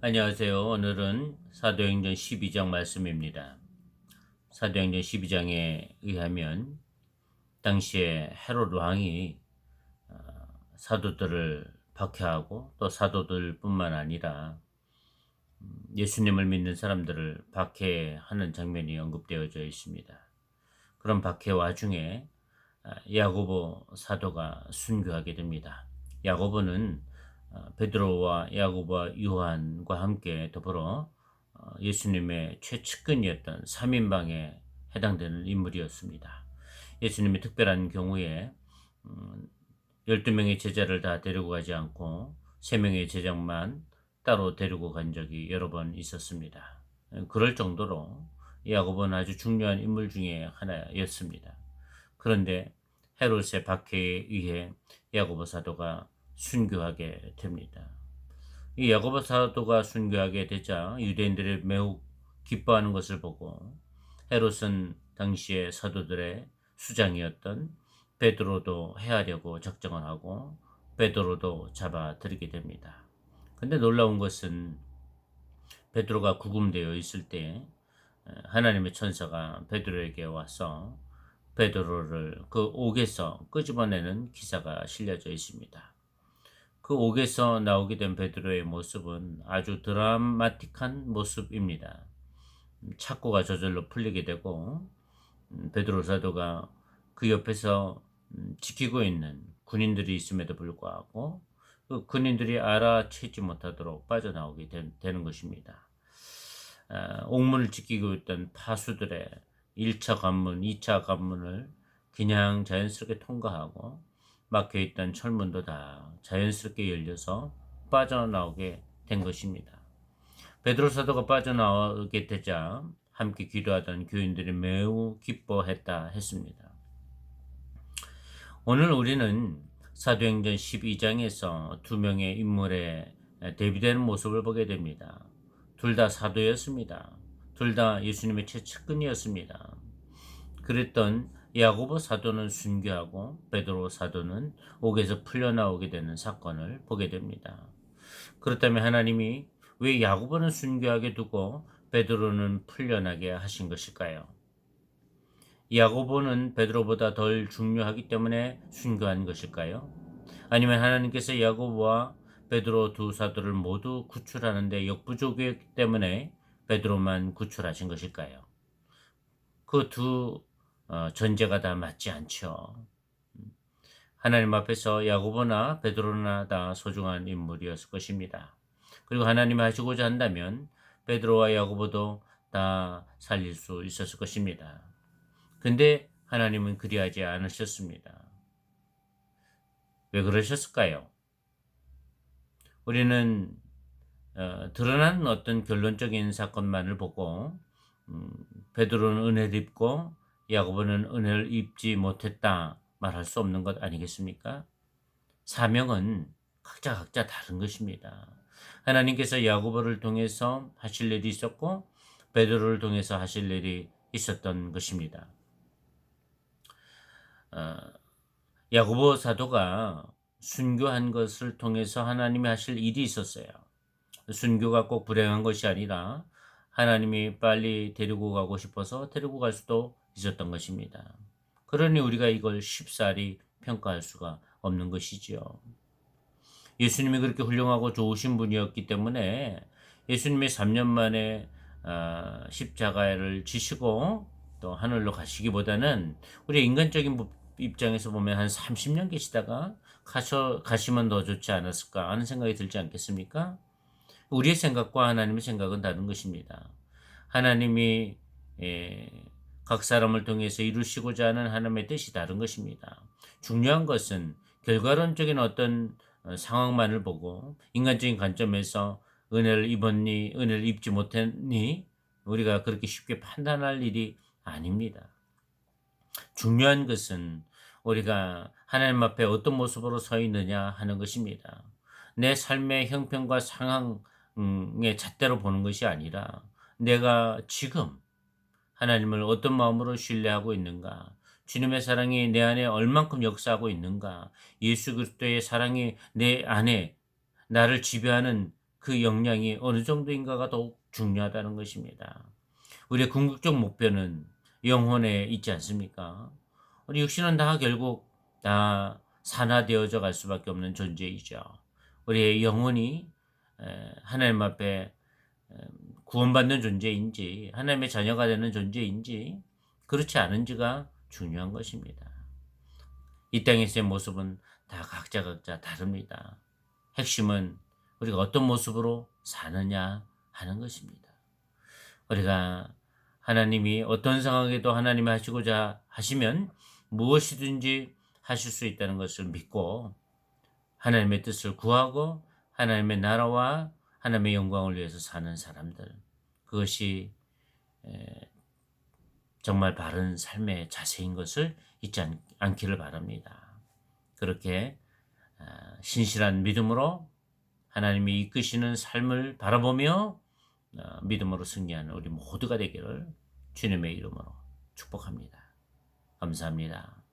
안녕하세요. 오늘은 사도행전 12장 말씀입니다. 사도행전 12장에 의하면 당시에 헤롯 왕이 사도들을 박해하고 또 사도들뿐만 아니라 예수님을 믿는 사람들을 박해하는 장면이 언급되어져 있습니다. 그런 박해 와중에 야고보 사도가 순교하게 됩니다. 야고보는 베드로와 야고보와 요한과 함께 더불어 예수님의 최측근이었던 3인방에 해당되는 인물이었습니다. 예수님이 특별한 경우에 12명의 제자를 다 데리고 가지 않고 3명의 제자만 따로 데리고 간 적이 여러 번 있었습니다. 그럴 정도로 야고보는 아주 중요한 인물 중에 하나였습니다. 그런데 헤롯의 박해에 의해 야고보 사도가 순교하게 됩니다. 이 야고보 사도가 순교하게 되자 유대인들이 매우 기뻐하는 것을 보고 헤롯은 당시의 사도들의 수장이었던 베드로도 해하려고 작정을 하고 베드로도 잡아들이게 됩니다. 근데 놀라운 것은 베드로가 구금되어 있을 때 하나님의 천사가 베드로에게 와서 베드로를 그 옥에서 끄집어내는 기사가 실려져 있습니다. 그 옥에서 나오게 된 베드로의 모습은 아주 드라마틱한 모습입니다. 착고가 저절로 풀리게 되고 베드로 사도가 그 옆에서 지키고 있는 군인들이 있음에도 불구하고 그 군인들이 알아채지 못하도록 빠져나오게 되는 것입니다. 옥문을 지키고 있던 파수들의 1차 관문, 2차 관문을 그냥 자연스럽게 통과하고 막혀있던 철문도 다 자연스럽게 열려서 빠져나오게 된 것입니다. 베드로 사도가 빠져나오게 되자 함께 기도하던 교인들이 매우 기뻐했다 했습니다. 오늘 우리는 사도행전 12장에서 두 명의 인물의 대비되는 모습을 보게 됩니다. 둘 다 사도였습니다. 둘 다 예수님의 최측근이었습니다. 그랬던 야고보 사도는 순교하고 베드로 사도는 옥에서 풀려나오게 되는 사건을 보게 됩니다. 그렇다면 하나님이 왜 야고보는 순교하게 두고 베드로는 풀려나게 하신 것일까요? 야고보는 베드로보다 덜 중요하기 때문에 순교한 것일까요? 아니면 하나님께서 야고보와 베드로 두 사도를 모두 구출하는 데 역부족이기 때문에 베드로만 구출하신 것일까요? 그 두 전제가 다 맞지 않죠. 하나님 앞에서 야고보나 베드로나 다 소중한 인물이었을 것입니다. 그리고 하나님이 하시고자 한다면 베드로와 야고보도 다 살릴 수 있었을 것입니다. 근데 하나님은 그리하지 않으셨습니다. 왜 그러셨을까요? 우리는 드러난 어떤 결론적인 사건만을 보고 베드로는 은혜를 입고 야고보는 은혜를 입지 못했다 말할 수 없는 것 아니겠습니까? 사명은 각자 다른 것입니다. 하나님께서 야고보를 통해서 하실 일이 있었고 베드로를 통해서 하실 일이 있었던 것입니다. 야고보 사도가 순교한 것을 통해서 하나님이 하실 일이 있었어요. 순교가 꼭 불행한 것이 아니라 하나님이 빨리 데리고 가고 싶어서 데리고 갈 수도 있었던 것입니다. 그러니 우리가 이걸 쉽사리 평가할 수가 없는 것이지요. 예수님이 그렇게 훌륭하고 좋으신 분이었기 때문에 예수님이 3년 만에 십자가를 지시고 또 하늘로 가시기보다는 우리 인간적인 입장에서 보면 한 30년 계시다가 가시면 더 좋지 않았을까 하는 생각이 들지 않겠습니까? 우리의 생각과 하나님의 생각은 다른 것입니다. 하나님이 각 사람을 통해서 이루시고자 하는 하나님의 뜻이 다른 것입니다. 중요한 것은 결과론적인 어떤 상황만을 보고 인간적인 관점에서 은혜를 입었니, 은혜를 입지 못했니, 우리가 그렇게 쉽게 판단할 일이 아닙니다. 중요한 것은 우리가 하나님 앞에 어떤 모습으로 서 있느냐 하는 것입니다. 내 삶의 형편과 상황의 잣대로 보는 것이 아니라 내가 지금 하나님을 어떤 마음으로 신뢰하고 있는가, 주님의 사랑이 내 안에 얼만큼 역사하고 있는가, 예수 그리스도의 사랑이 내 안에 나를 지배하는 그 역량이 어느 정도인가가 더욱 중요하다는 것입니다. 우리의 궁극적 목표는 영혼에 있지 않습니까? 우리 육신은 다 결국 다 산화되어져 갈 수밖에 없는 존재이죠. 우리의 영혼이 하나님 앞에 구원받는 존재인지 하나님의 자녀가 되는 존재인지 그렇지 않은지가 중요한 것입니다. 이 땅에서의 모습은 다 각자 다릅니다. 핵심은 우리가 어떤 모습으로 사느냐 하는 것입니다. 우리가 하나님이 어떤 상황에도 하나님이 하시고자 하시면 무엇이든지 하실 수 있다는 것을 믿고 하나님의 뜻을 구하고 하나님의 나라와 하나님의 영광을 위해서 사는 사람들, 그것이 정말 바른 삶의 자세인 것을 잊지 않기를 바랍니다. 그렇게 신실한 믿음으로 하나님이 이끄시는 삶을 바라보며 믿음으로 승리하는 우리 모두가 되기를 주님의 이름으로 축복합니다. 감사합니다.